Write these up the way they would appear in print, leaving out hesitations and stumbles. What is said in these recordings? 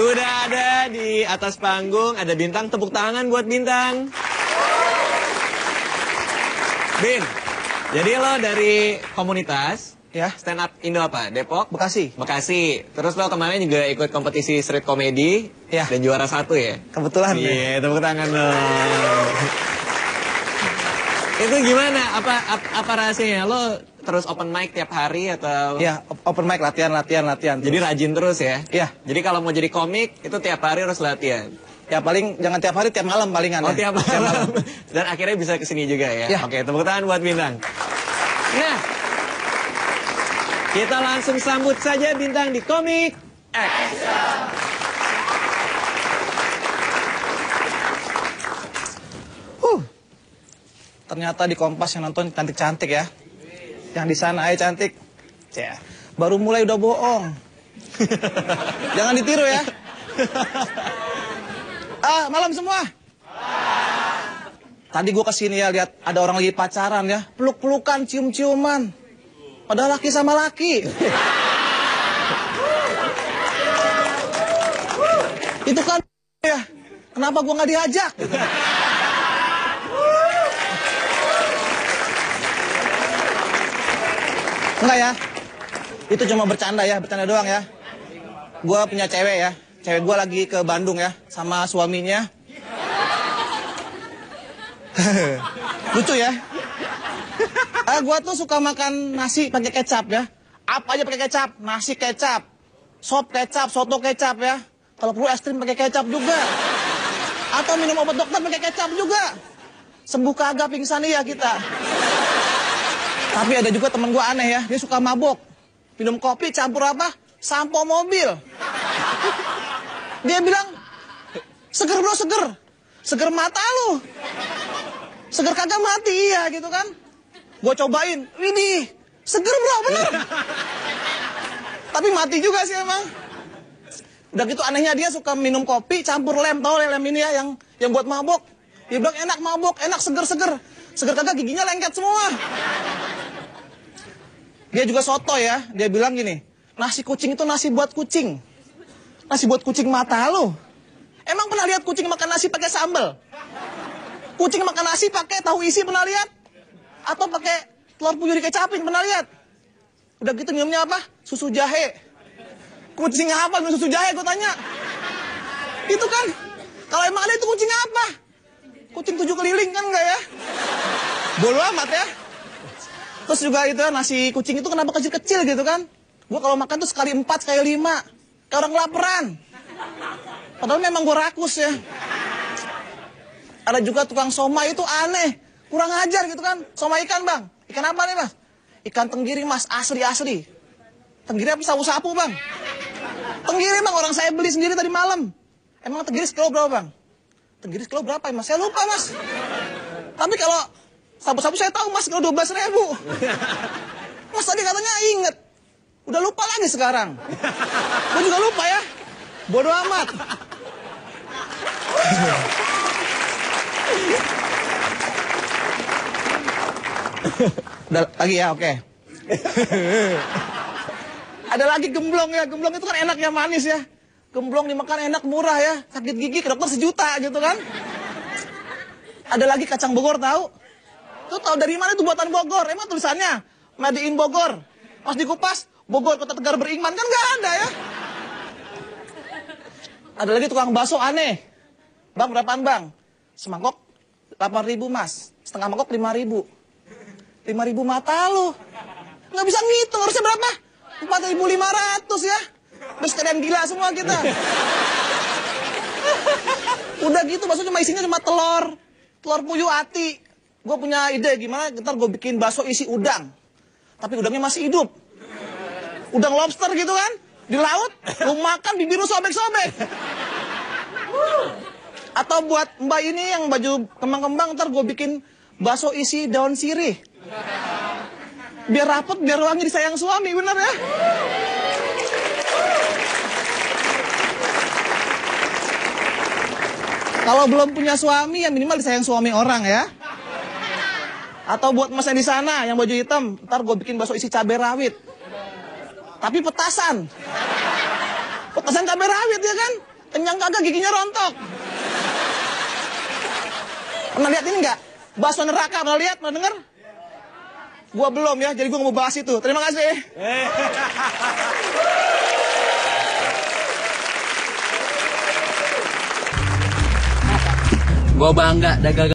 Sudah ada di atas panggung, ada Bintang. Tepuk tangan buat Bintang. Bin, jadi lo dari komunitas ya stand up Indo apa? Depok? Bekasi. Bekasi. Terus lo kemarin juga ikut kompetisi street comedy ya. Dan juara 1 ya? Kebetulan. Iya, tepuk tangan lo. Itu gimana? Apa rahasianya? Lo terus open mic tiap hari atau? Ya, open mic, latihan. Jadi rajin terus ya? Iya. Jadi kalau mau jadi komik, itu tiap hari harus latihan? Ya paling, jangan tiap hari, tiap malam palingan. Oh, tiap malam. Dan akhirnya bisa kesini juga ya? Ya. Oke, tepuk tangan buat Bintang. Nah, kita langsung sambut saja Bintang di Komik Action. Ternyata di Kompas yang nonton cantik-cantik ya. Yang di sana aja cantik. Ya, baru mulai udah bohong. Jangan ditiru ya. Malam semua. Tadi gue kesini ya, lihat ada orang lagi pacaran ya. Peluk-pelukan, cium-ciuman. Padahal laki sama laki. Itu kan ya. Kenapa gue nggak diajak? Enggak ya, itu cuma bercanda ya, bercanda doang ya. Gue punya cewek ya, cewek gue lagi ke Bandung ya, sama suaminya. Lucu ya. Gue tuh suka makan nasi pakai kecap ya. Apa aja pakai kecap, nasi kecap, sop kecap, soto kecap ya. Kalau perlu es krim pakai kecap juga. Atau minum obat dokter pakai kecap juga. Sembuh kagak pingsan ya kita. Tapi ada juga temen gue aneh ya, dia suka mabok. Minum kopi campur apa? Sampo mobil. Dia bilang, seger bro, seger. Seger mata lu. Seger kagak mati, iya gitu kan. Gue cobain, widih, seger bro, bener. Tapi mati juga sih emang. Udah gitu anehnya dia suka minum kopi campur lem, tau lem ini ya yang buat mabok. Dia bilang enak mabok, enak seger-seger. Seger kagak giginya lengket semua. Dia juga soto ya, dia bilang gini, nasi kucing itu nasi buat kucing. Nasi buat kucing mata lu. Emang pernah lihat kucing makan nasi pakai sambal? Kucing makan nasi pakai tahu isi pernah lihat? Atau pakai telur puyuh dikecapin pernah lihat? Udah gitu minumnya apa? Susu jahe. Kucing apa minum susu jahe gue tanya? Itu kan, kalau emang ada itu kucing apa? Kucing 7 keliling kan enggak ya? Bodo amat ya. Terus juga itu ya, nasi kucing itu kenapa kecil-kecil gitu kan? Gue kalau makan tuh sekali 4, sekali 5. Kayak orang kelaparan. Padahal memang gue rakus ya. Ada juga tukang somai itu aneh. Kurang ajar gitu kan. Somai ikan bang. Ikan apa nih mas? Ikan tenggiri mas, asli-asli. Tenggiri apa sapu-sapu bang? Tenggiri bang, orang saya beli sendiri tadi malam. Emang tenggiri sekilo berapa bang? Tenggiri sekilo berapa ya mas? Saya lupa mas. Tapi kalau sapu-sapu saya tahu mas, kalau 12.000. Mas tadi katanya inget. Udah lupa lagi sekarang. Gue juga lupa ya. Bodoh amat. Udah lagi ya, oke. Ada lagi gemblong ya. Gemblong itu kan enak ya, manis ya. Gemblong dimakan enak, murah ya. Sakit gigi ke dokter 1 juta gitu kan. Ada lagi kacang Bogor tahu? Tuh tahu dari mana itu buatan Bogor? Emang tulisannya Made in Bogor. Pas dikupas, Bogor Kota Tegar Beriman kan nggak ada ya. Ada lagi tukang bakso aneh. Bang berapaan bang? Semangkok 8.000 mas. Setengah mangkok 5.000. 5.000 mata lu. Nggak bisa ngitung, harusnya berapa? 4.500 ya. Terus kalian gila semua kita. Udah gitu bakso cuma isinya cuma telur puyuh ati. Gue punya ide gimana, ntar gue bikin bakso isi udang. Tapi udangnya masih hidup. Udang lobster gitu kan. Di laut, lu makan bibir lu sobek-sobek. Atau buat mbak ini yang baju kembang-kembang, ntar gue bikin bakso isi daun sirih. Biar rapet, biar wangi disayang suami, bener ya? Kalau belum punya suami, ya minimal disayang suami orang ya. Atau buat mas yang di sana, yang baju hitam, ntar gue bikin bakso isi cabai rawit. Tapi petasan. Petasan cabai rawit ya kan? Kenyang kagak, giginya rontok. Pernah lihat ini nggak? Bakso neraka, pernah lihat? Pernah denger? Gua belum ya, jadi gua nggak mau bahas itu. Terima kasih. Gua bangga dagang.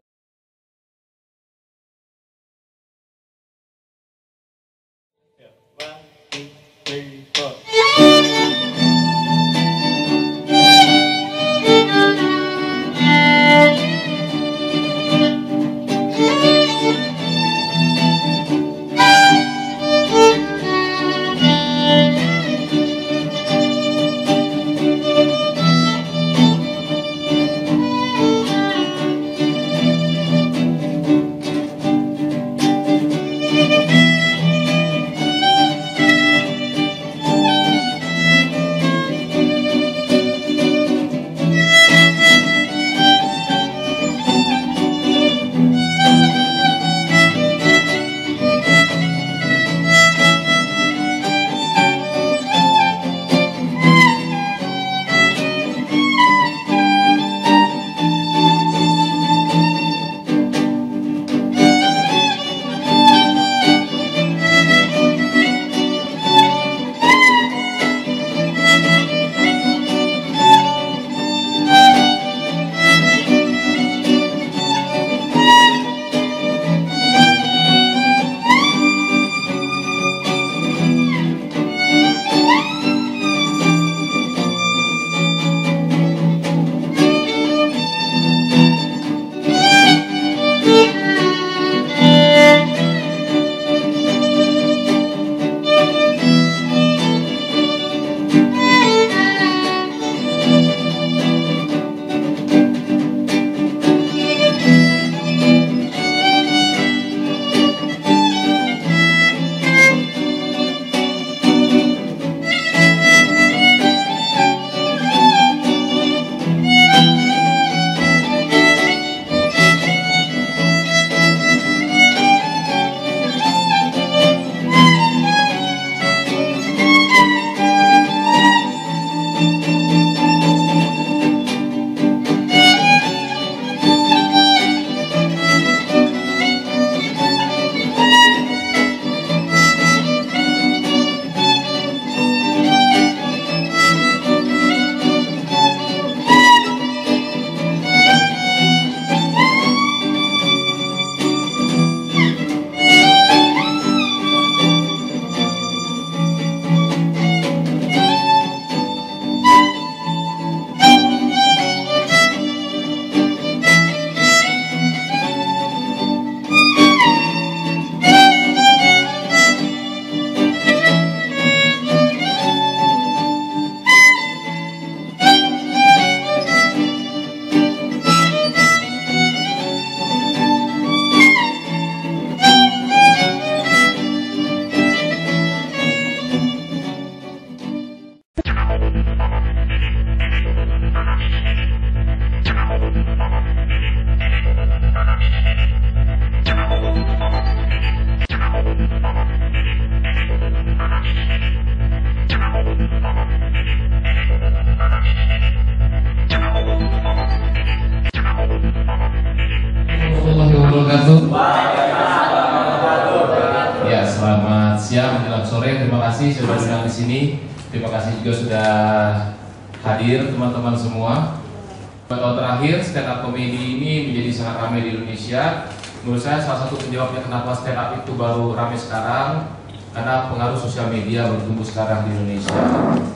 Ya, selamat siang menjelang sore. Terima kasih sudah datang di sini. Terima kasih juga sudah hadir teman-teman semua. Tahun terakhir stand up comedy ini menjadi sangat ramai di Indonesia. Menurut saya salah satu penyebabnya kenapa stand up itu baru ramai sekarang karena pengaruh sosial media bertumbuh sekarang di Indonesia.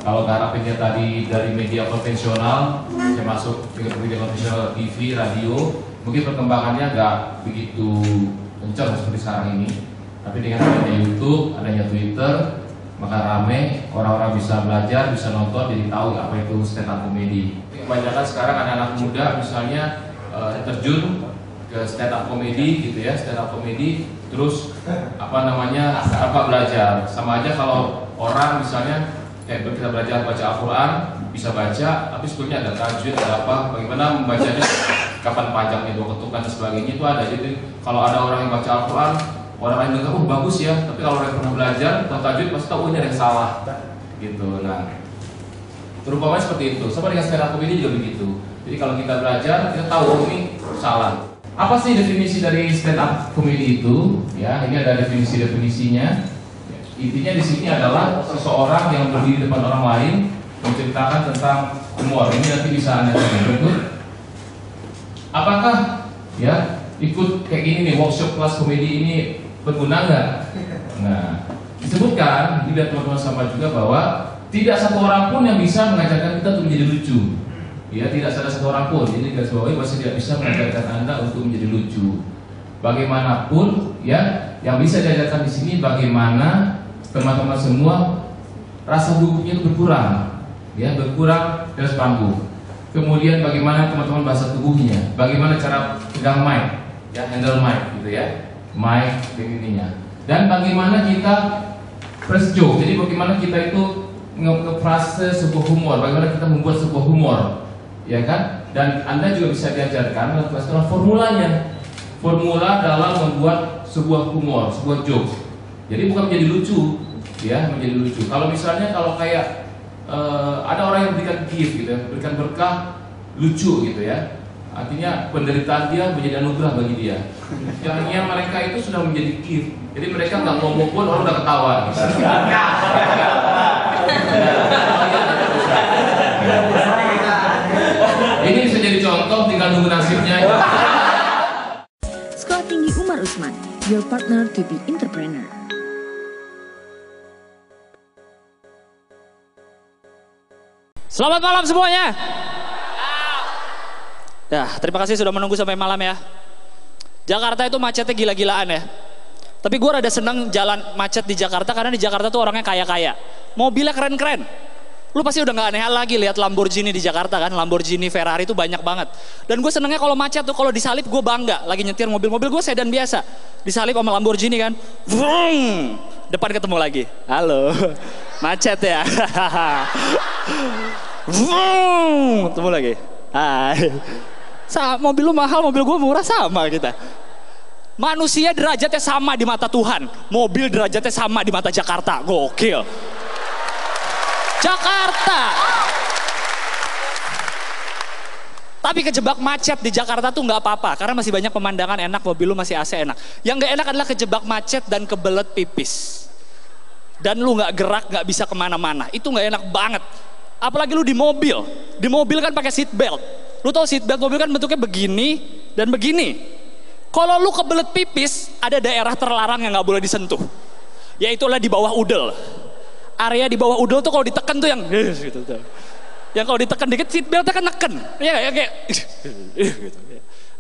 Kalau harapannya tadi dari media konvensional, termasuk media konvensional TV, radio, mungkin perkembangannya nggak begitu kencang seperti sekarang ini. Tapi dengan adanya YouTube, adanya Twitter, maka rame, orang-orang bisa belajar, bisa nonton, jadi tahu apa itu stand up comedy. Kebanyakan sekarang anak-anak muda misalnya terjun ke stand up comedy gitu ya, stand up comedy, terus apa belajar. Sama aja kalau orang misalnya kayak kita belajar baca Al-Quran, bisa baca, tapi sebetulnya ada tajwid, ada apa, bagaimana membacanya, kapan panjangnya, dua ketukan dan sebagainya itu ada. Jadi kalau ada orang yang baca Al-Quran, orang lain dengar, oh bagus ya, tapi kalau orang yang pernah belajar tentang tajwid pasti tahu ini ada yang salah gitu. Nah, itu Terumpamanya seperti itu. Sama dengan stand up comedy juga begitu. Jadi kalau kita belajar, kita tahu ini salah. Apa sih definisi dari stand up comedy itu? Ya, ini ada definisinya. Intinya di sini adalah seseorang yang berdiri di depan orang lain menceritakan tentang humor. Ini nanti bisa Anda tanya berikut. Apakah ya ikut kayak gini nih workshop kelas komedi ini berguna nggak? Nah, disebutkan tidak teman-teman sama juga bahwa tidak satu orang pun yang bisa mengajarkan kita untuk menjadi lucu. Ya, tidak ada satu orang pun. Jadi garis bawahi masih tidak bisa mengajarkan Anda untuk menjadi lucu. Bagaimanapun ya, yang bisa diajarkan di sini bagaimana teman-teman semua rasa gugupnya itu berkurang. Ya, berkurang dari panggung. Kemudian bagaimana teman-teman bahasa tubuhnya, bagaimana cara pegang mic, ya handle mic gitu ya, mic ininya. Dan bagaimana kita press joke. Jadi bagaimana kita itu nge-frase sebuah humor, bagaimana kita membuat sebuah humor, ya kan? Dan Anda juga bisa diajarkan dalam kelas formulanya, formula dalam membuat sebuah humor, sebuah joke. Jadi bukan menjadi lucu, ya menjadi lucu. Kalau misalnya kalau kayak ada orang yang berikan gift gitu ya, berikan berkah lucu gitu ya. Artinya penderitaan dia menjadi anugerah bagi dia. Yang mereka itu sudah menjadi gift. Jadi mereka nggak ngomong pun orang udah ketawa. Gitu. Ini bisa jadi contoh, tinggal nunggu nasibnya. Sekolah Tinggi Umar Usman, your partner to be entrepreneur. Selamat malam semuanya. Ya, terima kasih sudah menunggu sampai malam ya. Jakarta itu macetnya gila-gilaan ya. Tapi gue rada seneng jalan macet di Jakarta karena di Jakarta tuh orangnya kaya-kaya. Mobilnya keren-keren. Lu pasti udah gak aneh lagi lihat Lamborghini di Jakarta kan. Lamborghini, Ferrari itu banyak banget. Dan gue senengnya kalau macet tuh, kalau disalip gue bangga. Lagi nyetir mobil gue sedan biasa. Disalip sama Lamborghini kan. Vroom! Depan ketemu lagi. Halo. Macet ya. Vroom! Ketemu lagi. Hai. Mobil lu mahal, mobil gue murah, sama kita. Manusia derajatnya sama di mata Tuhan. Mobil derajatnya sama di mata Jakarta. Gokil. Jakarta. Tapi kejebak macet di Jakarta tuh nggak apa-apa. Karena masih banyak pemandangan enak, mobil lu masih AC enak. Yang nggak enak adalah kejebak macet dan kebelet pipis. Dan lu nggak gerak, nggak bisa kemana-mana. Itu nggak enak banget. Apalagi lu di mobil. Di mobil kan pakai seat belt. Lu tau seat belt mobil kan bentuknya begini dan begini. Kalau lu kebelet pipis, ada daerah terlarang yang nggak boleh disentuh. Yaitulah di bawah udel. Area di bawah udel tuh kalau ditekan tuh yang gitu tuh. Yang kalau ditekan dikit seat beltnya kan neken. Ya kayak gitu.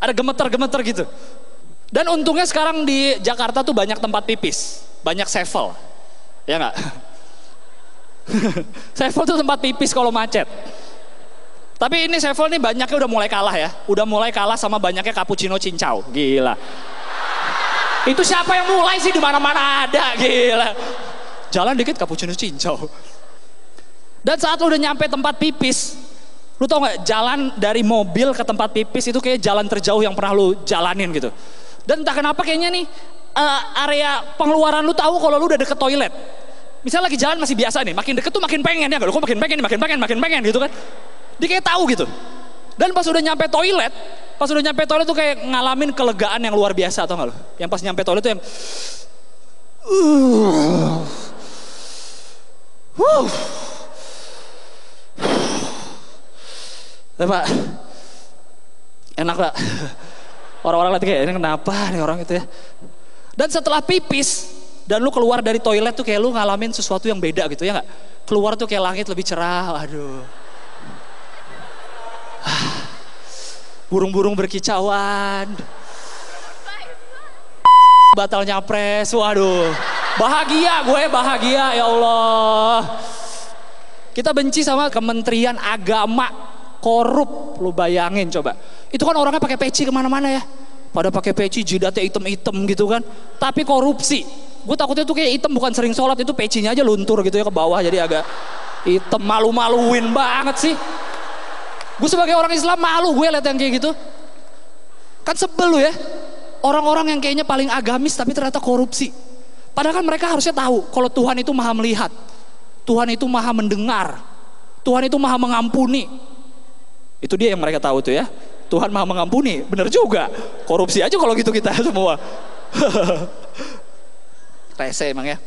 Ada gemeter-gemeter gitu. Dan untungnya sekarang di Jakarta tuh banyak tempat pipis, banyak sevel. Ya nggak? Sevel tuh tempat pipis kalau macet. Tapi ini sevel nih banyaknya udah mulai kalah ya. Udah mulai kalah sama banyaknya cappuccino cincau. Gila. Itu siapa yang mulai sih, di mana-mana ada, gila. Jalan dikit cappuccino cincau. Dan saat lu udah nyampe tempat pipis, lu tau gak, jalan dari mobil ke tempat pipis itu kayak jalan terjauh yang pernah lu jalanin gitu. Dan entah kenapa kayaknya nih area pengeluaran lu tahu kalau lu udah deket toilet. Misalnya lagi jalan masih biasa nih, makin deket tuh makin pengen ya, kok makin pengen gitu kan. Dia kayak tahu gitu. Dan pas udah nyampe toilet tuh kayak ngalamin kelegaan yang luar biasa, tau gak lu? Yang pas nyampe toilet tuh yang Pak, enak Pak. Orang-orang lihat kayak ini kenapa nih orang itu ya. Dan setelah pipis dan lu keluar dari toilet tuh kayak lu ngalamin sesuatu yang beda gitu ya gak? Keluar tuh kayak langit lebih cerah, aduh. Burung-burung berkicauan. Batal nyapres, waduh. Bahagia gue, bahagia ya Allah. Kita benci sama Kementerian Agama, korup, lu bayangin coba. Itu kan orangnya pakai peci kemana-mana ya. Pada pakai peci, jidatnya hitam-hitam gitu kan. Tapi korupsi. Gue takutnya tuh kayak hitam bukan sering sholat, itu pecinya aja luntur gitu ya ke bawah, jadi agak hitam, malu-maluin banget sih. Gue sebagai orang Islam malu gue liat yang kayak gitu. Kan sebel lu ya. Orang-orang yang kayaknya paling agamis tapi ternyata korupsi. Padahal kan mereka harusnya tahu kalau Tuhan itu maha melihat. Tuhan itu maha mendengar. Tuhan itu maha mengampuni. Itu dia yang mereka tahu tuh ya. Tuhan maha mengampuni, bener juga. Korupsi aja kalau gitu kita semua. Rese emang ya.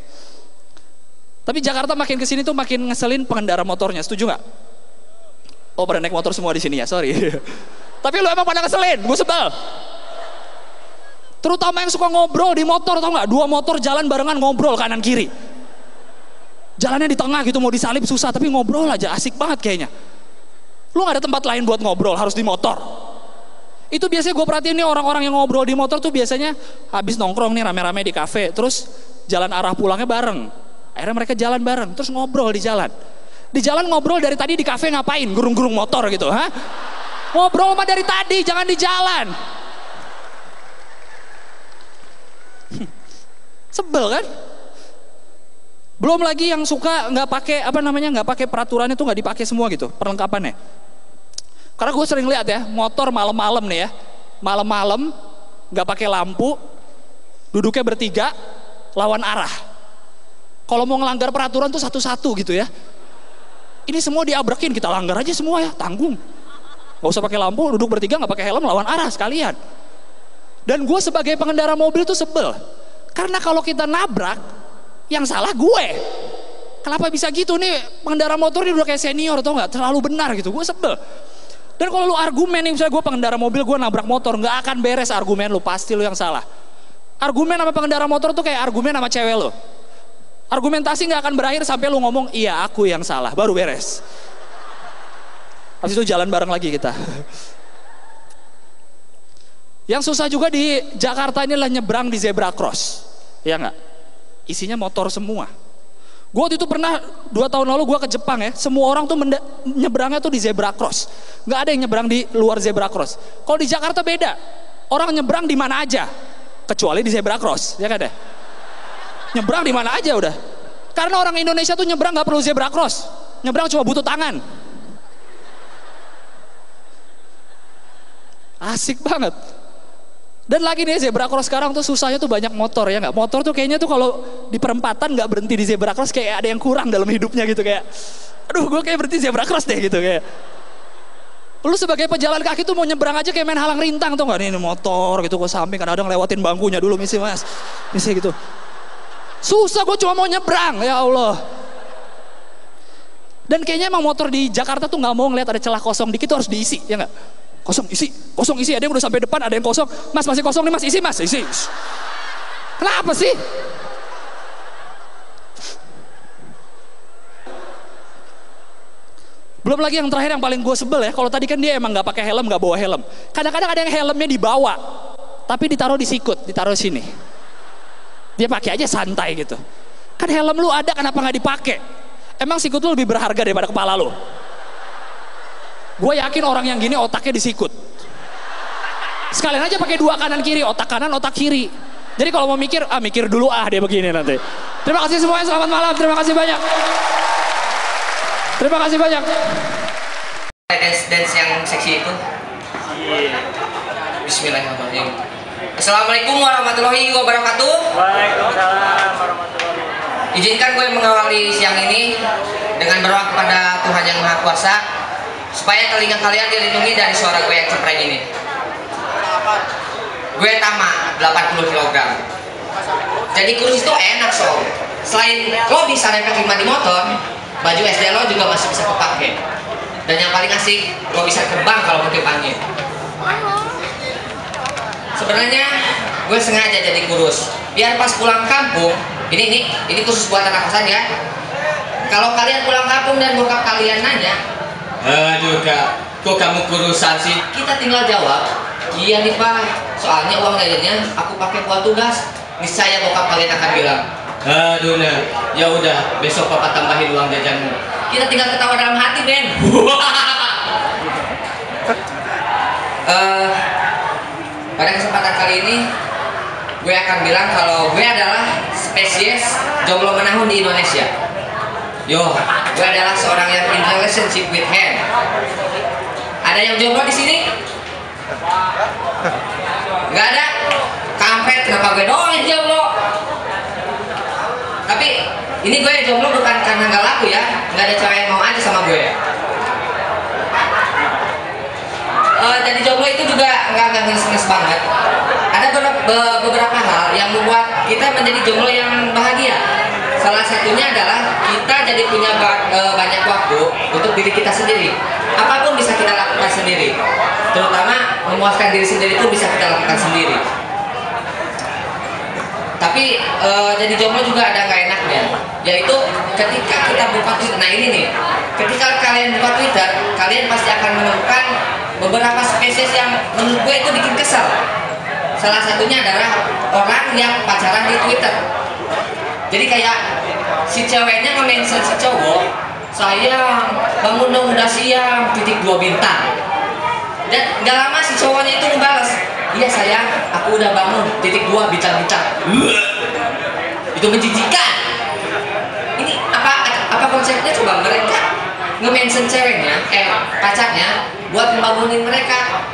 Tapi Jakarta makin kesini tuh makin ngeselin pengendara motornya, setuju nggak? Oh pada naik motor semua di sini ya, sorry. Tapi lu emang pada ngeselin, gue sebel. Terutama yang suka ngobrol di motor, tau nggak? Dua motor jalan barengan ngobrol kanan kiri. Jalannya di tengah gitu, mau disalip susah, tapi ngobrol aja, asik banget kayaknya. Lu gak ada tempat lain buat ngobrol, harus di motor. Itu biasanya gue perhatiin nih orang-orang yang ngobrol di motor tuh biasanya habis nongkrong nih rame-rame di kafe, terus jalan arah pulangnya bareng. Akhirnya mereka jalan bareng, terus ngobrol di jalan. Di jalan ngobrol dari tadi di kafe ngapain? Gurung-gurung motor gitu, ha? Ngobrol mah dari tadi, jangan di jalan. Sebel kan? Belum lagi yang suka nggak pakai nggak pakai peraturannya tuh nggak dipakai semua gitu perlengkapannya. Karena gue sering lihat ya motor malam-malam nih ya, malam-malam nggak pakai lampu, duduknya bertiga, lawan arah. Kalau mau ngelanggar peraturan tuh satu-satu gitu ya. Ini semua diabrakin, kita langgar aja semua ya, tanggung. Gak usah pakai lampu, duduk bertiga nggak pakai helm, lawan arah sekalian. Dan gue sebagai pengendara mobil tuh sebel, karena kalau kita nabrak, yang salah gue. Kenapa bisa gitu nih? Pengendara motor ini udah kayak senior atau nggak? Terlalu benar gitu, gue sebel. Dan kalau lu argumen nih, misalnya gue pengendara mobil, gue nabrak motor, nggak akan beres argumen lu, pasti lu yang salah. Argumen sama pengendara motor tuh kayak argumen sama cewek lu. Argumentasi nggak akan berakhir sampai lu ngomong iya aku yang salah, baru beres. Habis itu jalan bareng lagi kita. Yang susah juga di Jakarta ini adalah nyebrang di zebra cross, ya nggak? Isinya motor semua. Gue waktu itu pernah 2 tahun lalu gue ke Jepang ya, semua orang tuh nyebrangnya tuh di zebra cross, nggak ada yang nyebrang di luar zebra cross. Kalau di Jakarta beda, orang nyebrang di mana aja, kecuali di zebra cross, ya kan deh? Nyebrang di mana aja udah. Karena orang Indonesia tuh nyebrang nggak perlu zebra cross, nyebrang cuma butuh tangan. Asik banget. Dan lagi nih zebra cross sekarang tuh susahnya tuh banyak motor ya nggak? Motor tuh kayaknya tuh kalau di perempatan nggak berhenti di zebra cross kayak ada yang kurang dalam hidupnya gitu, kayak aduh gue kayak berhenti zebra cross deh gitu kayak. Lu sebagai pejalan kaki tuh mau nyebrang aja kayak main halang rintang tuh nggak, nih motor gitu ke samping kadang-kadang lewatin bangkunya dulu misi mas, misi gitu. Susah, gue cuma mau nyebrang, ya Allah. Dan kayaknya emang motor di Jakarta tuh nggak mau ngeliat ada celah kosong dikit tuh harus diisi, ya nggak? Kosong isi, ada yang udah sampai depan, ada yang kosong. Mas masih kosong nih mas, isi. Kenapa sih? Belum lagi yang terakhir yang paling gue sebel ya, kalau tadi kan dia emang nggak pakai helm, nggak bawa helm. Kadang-kadang ada yang helmnya dibawa, tapi ditaruh di sikut, ditaruh sini. Dia pakai aja santai gitu. Kan helm lu ada, kenapa nggak dipakai? Emang sikut lu lebih berharga daripada kepala lu? Gue yakin orang yang gini otaknya disikut. Sekalian aja pakai 2 kanan kiri, otak kanan, otak kiri. Jadi kalau mau mikir, mikir dulu dia begini nanti. Terima kasih semuanya, selamat malam, terima kasih banyak. Terima kasih banyak. Dance yang seksi itu. Bismillahirrahmanirrahim. Assalamualaikum warahmatullahi wabarakatuh. Waalaikumsalam warahmatullahi wabarakatuh. Izinkan gue mengawali siang ini dengan berdoa kepada Tuhan Yang Maha Kuasa supaya telinga kalian dilindungi dari suara gue yang cempreng ini. Gue Tama, 80 kg. Jadi kurus itu enak sob. Selain lo bisa nempel lima di motor, baju SD lo juga masih bisa kepake. Dan yang paling asik, lo bisa terbang kalau pakai angin. Sebenarnya gue sengaja jadi kurus biar pas pulang kampung, ini khusus buat anak kosan ya. Kalau kalian pulang kampung dan bokap kalian nanya, aduh kak, kok kamu kurusan sih? Kita tinggal jawab, iya nih pak, soalnya uang jajannya aku pakai buat tugas. Niscaya bokap kalian akan bilang, aduh nah, ya udah besok papa tambahin uang jajanmu. Kita tinggal ketawa dalam hati Ben. Pada kesempatan kali ini gue akan bilang kalau gue adalah spesies jomblo menahun di Indonesia. Gue adalah seorang yang in relationship with hand. Ada yang jomblo di sini? Gak ada? Kampret, kenapa gue doang yang jomblo? Tapi Ini gue jomblo bukan karena gak laku ya, nggak ada cewek yang mau aja sama gue. Jadi jomblo itu juga nggak ngenes banget. Ada beberapa hal yang membuat kita menjadi jomblo yang bahagia. Salah satunya adalah kita jadi punya banyak waktu untuk diri kita sendiri. Apapun bisa kita lakukan sendiri. Terutama memuaskan diri sendiri itu bisa kita lakukan sendiri. Tapi jadi jomblo juga ada nggak enaknya, yaitu ketika kita buka Twitter. Nah ini nih, ketika kalian buka Twitter, kalian pasti akan menemukan beberapa spesies yang menurut gue itu bikin kesel. Salah satunya adalah orang yang pacaran di Twitter. Jadi kayak si ceweknya nge-mention si cowok, sayang bangun dong udah siang, titik 2 bintang. Dan gak lama si cowoknya itu ngebales, iya sayang aku udah bangun, titik 2 bintang-bintang. Itu menjijikan. Ini apa konsepnya? Coba mereka nge-mention ceweknya, pacarnya buat membangunin mereka.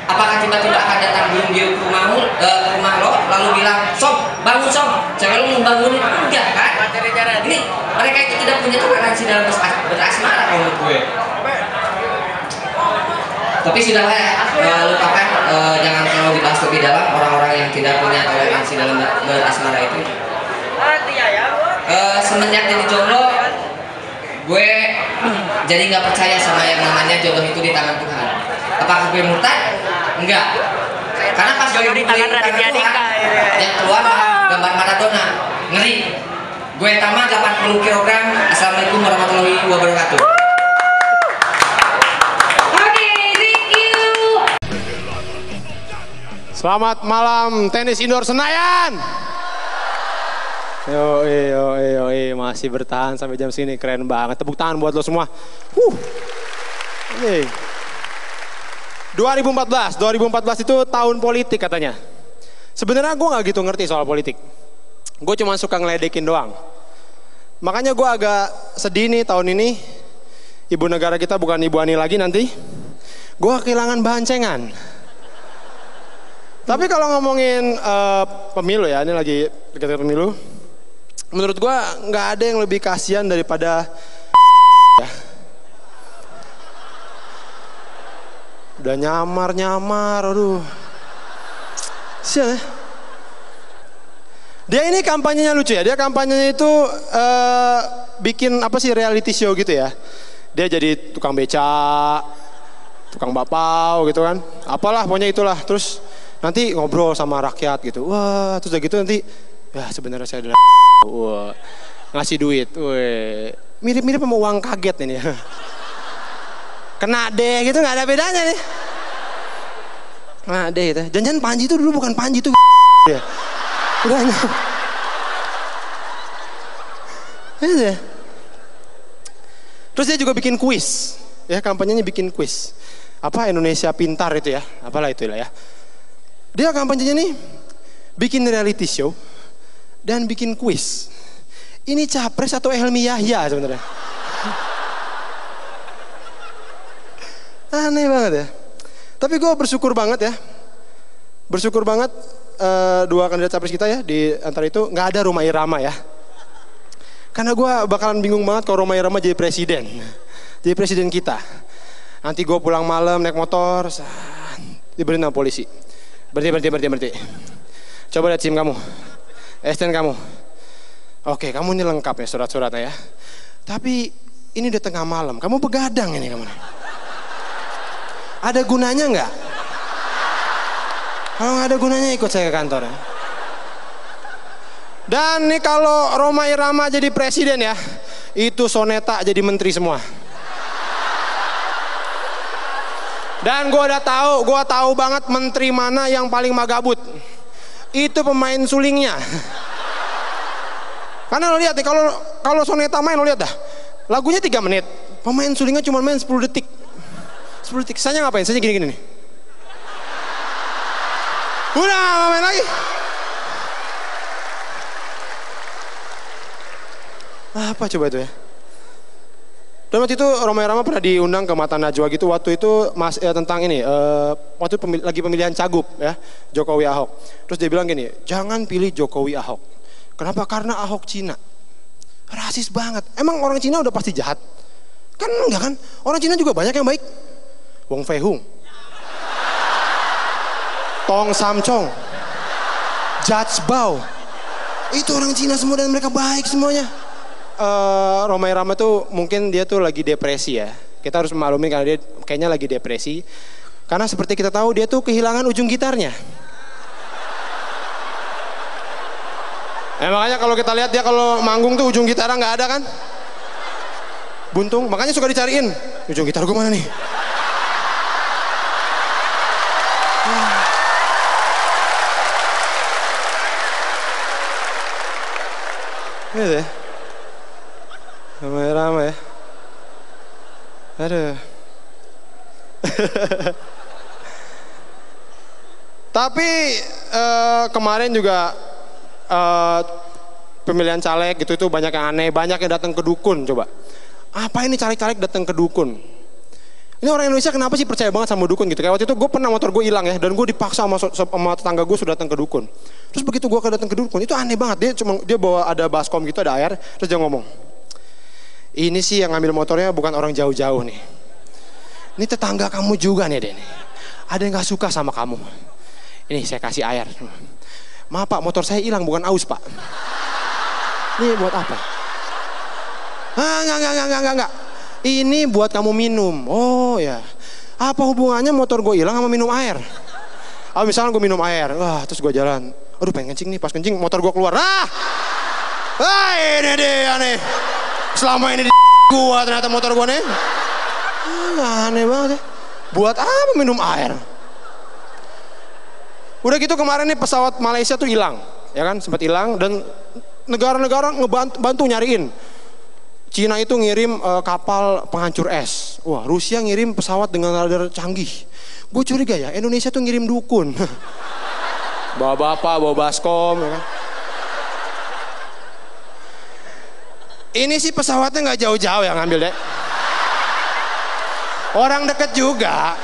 Apakah tiba-tiba akan datang burung dia ke rumah lo lalu bilang, "Sob, bangun sob, cewek lo mau bangunin?" Enggak kan? Ini mereka itu tidak punya toleransi dalam berasmara kalau menurut gue. Tapi sudahlah ya, lupakan, jangan terlalu dibahas lebih dalam orang-orang yang tidak punya toleransi dalam berasmara itu. Semenjak jadi jomblo, gue jadi nggak percaya sama yang namanya jodoh itu di tangan Tuhan. Apakah gue murtad? Enggak. Karena pas gue di tangan Tuhan, yang keluar gambar Maradona, ngeri. Gue tamat 80 kg. Assalamualaikum warahmatullahi wabarakatuh. Selamat malam tenis indoor Senayan. Yo, masih bertahan sampai jam sini, keren banget. Tepuk tangan buat lo semua. 2014 itu tahun politik katanya. Sebenarnya gue nggak gitu ngerti soal politik. Gue cuma suka ngeledekin doang. Makanya gue agak sedih nih tahun ini. Ibu negara kita bukan Ibu Ani lagi nanti. Gue kehilangan bahan cengan. Tapi kalau ngomongin pemilu ya, ini lagi dekat pemilu. Menurut gue nggak ada yang lebih kasihan daripada ya. Udah nyamar, aduh. Sial ya. Dia ini kampanyenya lucu ya. Dia kampanyenya itu bikin apa sih, reality show gitu ya. Dia jadi tukang beca, tukang bapau gitu kan. Apalah pokoknya itulah. Terus nanti ngobrol sama rakyat gitu. Wah, terus udah gitu nanti ya sebenarnya saya adalah wah, ngasih duit. Wah, mirip-mirip sama uang kaget ini. Kena deh gitu, nggak ada bedanya nih. Kena deh gitu. Jangan-jangan Panji itu dulu bukan Panji itu ya. Udah. Ya. Terus dia juga bikin kuis. Ya, kampanyenya bikin kuis. Apa Indonesia Pintar itu ya. Apalah itu lah ya. Dia kampanyenya nih bikin reality show dan bikin kuis. Ini capres atau Helmi Yahya sebenarnya. Aneh banget ya. Tapi gue bersyukur banget ya. Bersyukur banget dua kandidat capres kita ya. Di antara itu nggak ada Rhoma Irama ya. Karena gue bakalan bingung banget kalau Rhoma Irama jadi presiden. Jadi presiden kita. Nanti gue pulang malam naik motor, diberi nama polisi. Berhenti. Coba lihat SIM kamu, STN kamu. Oke, kamu ini lengkap ya surat-suratnya ya. Tapi ini udah tengah malam, kamu begadang ini kamu. Ada gunanya nggak? Kalau nggak ada gunanya ikut saya ke kantor ya. Dan nih kalau Rhoma Irama jadi presiden ya, itu Soneta jadi menteri semua. Dan gue tahu banget menteri mana yang paling magabut. Itu pemain sulingnya. Karena lo lihat nih, kalau Soneta main lo lihat dah. Lagunya 3 menit. Pemain sulingnya cuma main 10 detik. 10 detik. Saya ngapain? Saya gini-gini nih. Udah gak main lagi. Apa coba itu ya? Dan waktu itu Rhoma Irama pernah diundang ke Mata Najwa gitu. Waktu itu tentang ini, waktu lagi pemilihan Cagup ya, Jokowi Ahok. Terus dia bilang gini, jangan pilih Jokowi Ahok. Kenapa? Karena Ahok Cina. Rasis banget. Emang orang Cina udah pasti jahat? Kan enggak kan? Orang Cina juga banyak yang baik. Wong Fei Hung, Tong Sam Chong, Judge Bao. Itu orang Cina semua dan mereka baik semuanya. Romai Rama tuh mungkin dia tuh lagi depresi ya. Kita harus memaklumi karena dia kayaknya lagi depresi. Karena seperti kita tahu dia tuh kehilangan ujung gitarnya. Makanya kalau kita lihat dia kalau manggung tuh ujung gitarnya nggak ada kan? Buntung, makanya suka dicariin. Ujung gitar gue mana nih? Gitu ya. Ramai-ramai ya. Aduh. Tapi kemarin juga pemilihan caleg gitu itu banyak yang aneh, banyak yang datang ke dukun coba. Apa ini caleg-caleg datang ke dukun? Ini orang Indonesia kenapa sih percaya banget sama dukun gitu? Kayak waktu itu gue pernah motor gue hilang ya, dan gue dipaksa sama tetangga gue sudah datang ke dukun. Terus begitu gue datang ke dukun, itu aneh banget. Dia bawa ada baskom gitu, ada air, terus dia ngomong, ini sih yang ngambil motornya bukan orang jauh-jauh nih. Ini tetangga kamu juga nih, Den. Ada yang gak suka sama kamu. Ini saya kasih air. Maaf Pak, motor saya hilang bukan aus Pak. Ini buat apa? Enggak. Ini buat kamu minum. Oh ya. Apa hubungannya motor gue hilang sama minum air? Misalkan gue minum air, wah terus gue jalan. Aduh pengen kencing nih, pas kencing motor gue keluar. Ini dia nih. Selama ini di gue ternyata motor gue nih. Aneh banget ya. Buat apa minum air? Udah gitu kemarin nih pesawat Malaysia tuh hilang. Ya kan, sempat hilang dan negara-negara ngebantu nyariin. Cina itu ngirim kapal penghancur es. Wah, Rusia ngirim pesawat dengan radar canggih. Gue curiga ya, Indonesia tuh ngirim dukun. Bawa bapak, bawa baskom. Ya kan? Ini sih pesawatnya nggak jauh-jauh yang ngambil deh. Orang deket juga.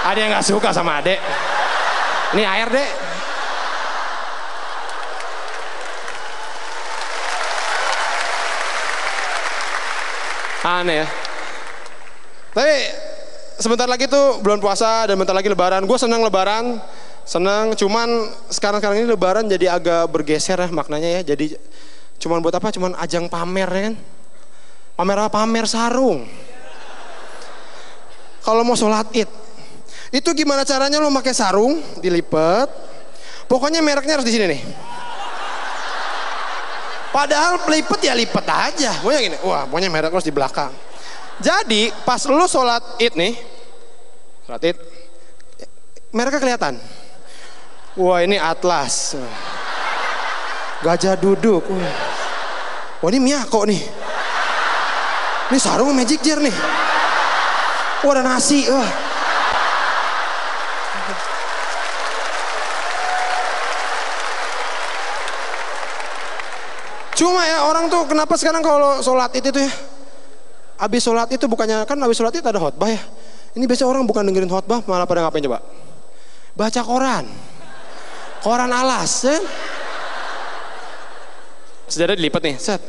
Ada yang nggak suka sama adek. Ini air dek. Aneh ya. Tapi sebentar lagi tuh bulan puasa dan bentar lagi lebaran. Gue senang lebaran, senang. Cuman sekarang ini lebaran jadi agak bergeser ya maknanya ya. Jadi cuman buat apa? Cuman ajang pamer ya kan. Pamer apa? Pamer sarung. Kalau mau sholat id, itu gimana caranya lo pakai sarung, dilipet. Pokoknya mereknya harus di sini nih. Padahal lipet ya lipet aja. Pokoknya gini, wah pokoknya merek harus di belakang. Jadi pas lo sholat id nih, sholat id, mereknya kelihatan. Wah ini Atlas, Gajah Duduk. Wah ini Miyako nih. Ini sarung Magic Jar nih. Wah ada nasi. Wah. Cuma ya orang tuh kenapa sekarang kalau sholat itu ya, abis sholat itu bukannya kan abis sholat itu ada khotbah ya. Ini biasanya orang bukan dengerin khotbah malah pada ngapain coba? Baca koran, koran alas ya. Sejadah dilipat nih, set,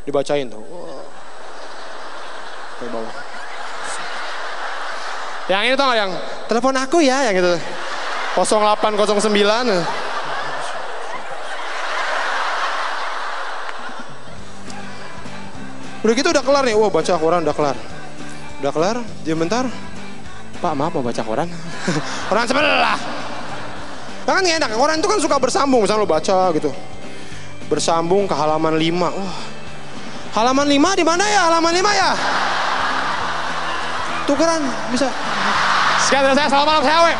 dibacain tuh. Ke bawah. Yang ini tau gak yang telepon aku ya, yang gitu 0809. Udah gitu udah kelar nih, wah baca koran udah kelar. Udah kelar, diam bentar. Pak maaf mau baca koran. Koran sebelah. Nah, kan enak, koran itu kan suka bersambung, misalnya lo baca gitu. Bersambung ke halaman 5. Wah. Halaman 5 di mana ya? Halaman 5 ya? Tukeran bisa. Sekian dari saya, selamat malam saya Awe.